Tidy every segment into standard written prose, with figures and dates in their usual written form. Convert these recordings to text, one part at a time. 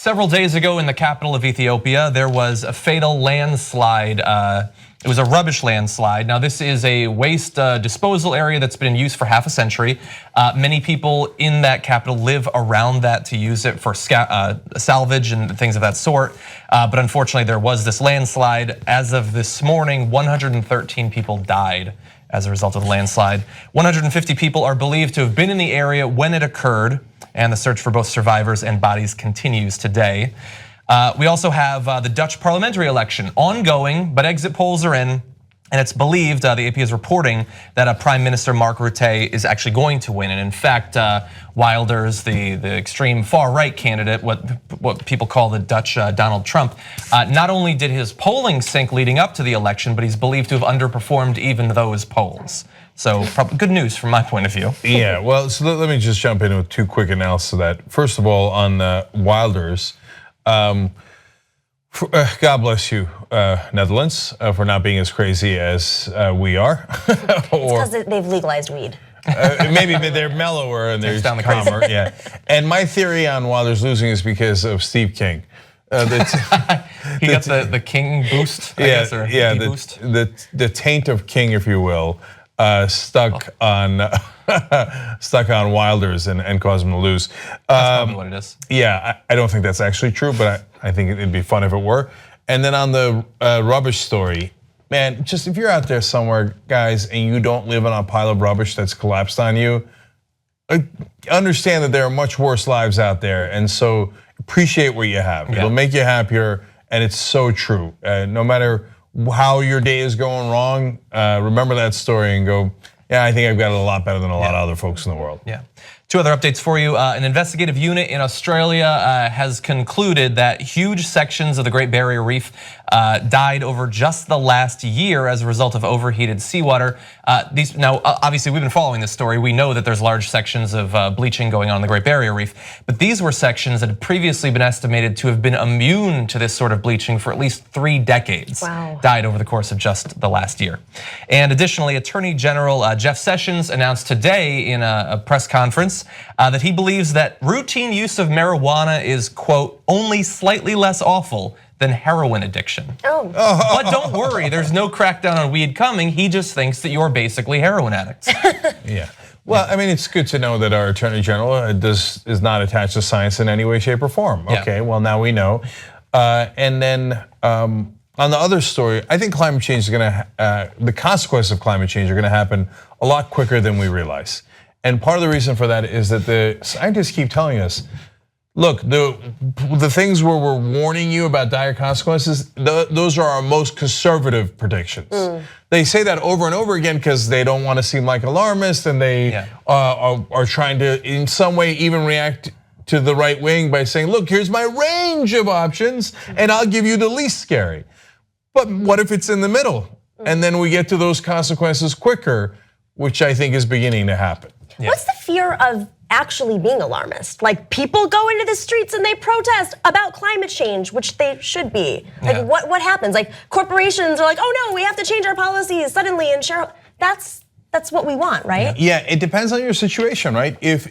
Several days ago in the capital of Ethiopia, there was a fatal landslide. It was a rubbish landslide. Now this is a waste disposal area that's been in use for half a century. Many people in that capital live around that to use it for salvage and things of that sort. But unfortunately there was this landslide. As of this morning, 113 people died as a result of the landslide. 150 people are believed to have been in the area when it occurred, and the search for both survivors and bodies continues today. We also have the Dutch parliamentary election ongoing, but exit polls are in, and it's believed, the AP is reporting that Prime Minister Mark Rutte is actually going to win. And in fact, Wilders, the extreme far right candidate, what people call the Dutch Donald Trump, not only did his polling sink leading up to the election, but he's believed to have underperformed even those polls. So good news from my point of view. Yeah, well, so let me just jump in with two quick analysis of that. First of all, on Wilders, God bless you, Netherlands, for not being as crazy as we are. It's because they've legalized weed. Maybe they're mellower and they're calmer. Yeah, and my theory on Wilders losing is because of Steve King. He got the King boost, I guess, or boost. The taint of King, if you will, stuck on Wilders and caused him to lose. That's probably what it is. Yeah, I don't think that's actually true, but I think it'd be fun if it were. And then on the rubbish story, man, just if you're out there somewhere, guys, and you don't live on a pile of rubbish that's collapsed on you, understand that there are much worse lives out there, and so appreciate what you have. Yeah. It'll make you happier, and it's so true. No matter how your day is going wrong, remember that story and go, yeah, I think I've got it a lot better than a lot of other folks in the world. Yeah. Two other updates for you. An investigative unit in Australia has concluded that huge sections of the Great Barrier Reef died over just the last year as a result of overheated seawater. Now, obviously, we've been following this story. We know that there's large sections of bleaching going on in the Great Barrier Reef, but these were sections that had previously been estimated to have been immune to this sort of bleaching for at least 3 decades. Wow. Died over the course of just the last year. And additionally, Attorney General Jeff Sessions announced today in a press conference that he believes that routine use of marijuana is, quote, only slightly less awful than heroin addiction. Oh. But don't worry, there's no crackdown on weed coming. He just thinks that you're basically heroin addicts. Yeah. Well, I mean, it's good to know that our Attorney General is not attached to science in any way, shape, or form. Okay, yeah. Well, now we know. And then on the other story, I think climate change is the consequences of climate change are gonna happen a lot quicker than we realize. And part of the reason for that is that the scientists keep telling us, look, the things where we're warning you about dire consequences, those are our most conservative predictions. They say that over and over again because they don't want to seem like alarmists, and they are trying to, in some way, even react to the right wing by saying, look, here's my range of options, and I'll give you the least scary. But what if it's in the middle? And then we get to those consequences quicker, which I think is beginning to happen. Yeah. What's the fear of actually being alarmist? Like, people go into the streets and they protest about climate change, which they should be. Like, what happens? Like, corporations are like, oh no, we have to change our policies suddenly, and that's what we want, right? Yeah, it depends on your situation, right? If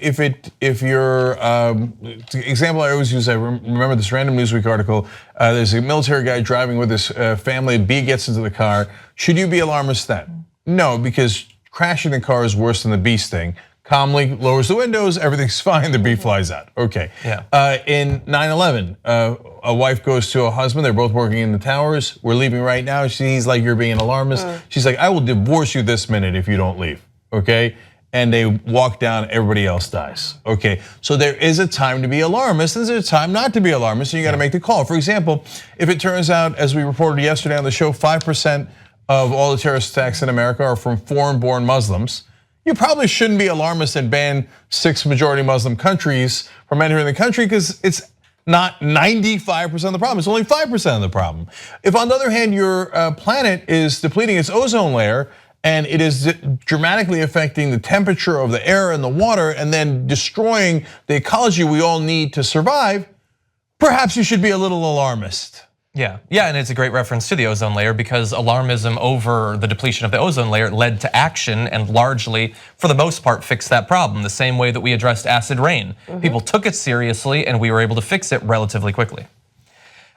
you're, the example I always use, I remember this random Newsweek article. There's a military guy driving with his family. B gets into the car. Should you be alarmist then? No, because crashing the car is worse than the bee sting. Calmly lowers the windows, everything's fine, the bee flies out. Okay. Yeah. In 9/11, a wife goes to a husband, they're both working in the towers. We're leaving right now. He's like, you're being an alarmist. She's like, I will divorce you this minute if you don't leave. Okay. And they walk down, everybody else dies. Okay. So there is a time to be alarmist, and there's a time not to be alarmist, and you gotta make the call. For example, if it turns out, as we reported yesterday on the show, 5% of all the terrorist attacks in America are from foreign-born Muslims, you probably shouldn't be alarmist and ban 6 majority Muslim countries from entering the country, because it's not 95% of the problem, it's only 5% of the problem. If on the other hand, your planet is depleting its ozone layer and it is dramatically affecting the temperature of the air and the water and then destroying the ecology we all need to survive, perhaps you should be a little alarmist. Yeah, and it's a great reference to the ozone layer because alarmism over the depletion of the ozone layer led to action and largely, for the most part, fixed that problem. The same way that we addressed acid rain. People took it seriously and we were able to fix it relatively quickly.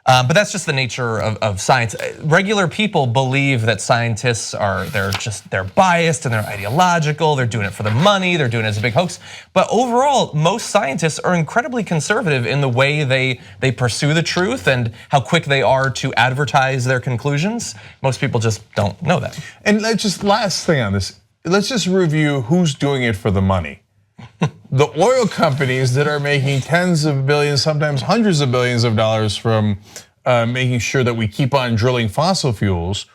But that's just the nature of science. Regular people believe that scientists they're biased and they're ideological, they're doing it for the money, they're doing it as a big hoax. But overall, most scientists are incredibly conservative in the way they pursue the truth and how quick they are to advertise their conclusions. Most people just don't know that. And last thing on this, let's just review who's doing it for the money. The oil companies that are making tens of billions, sometimes hundreds of billions of dollars from making sure that we keep on drilling fossil fuels,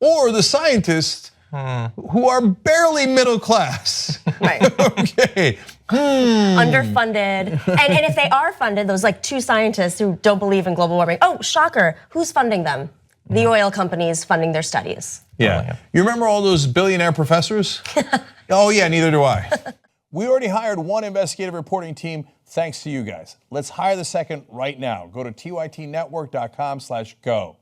or the scientists who are barely middle class. Right. Okay. Underfunded. And if they are funded, those like 2 scientists who don't believe in global warming, oh, shocker, who's funding them? The oil companies funding their studies. Yeah. You remember all those billionaire professors? Oh yeah, neither do I. We already hired 1 investigative reporting team thanks to you guys. Let's hire the second right now. Go to tytnetwork.com/go.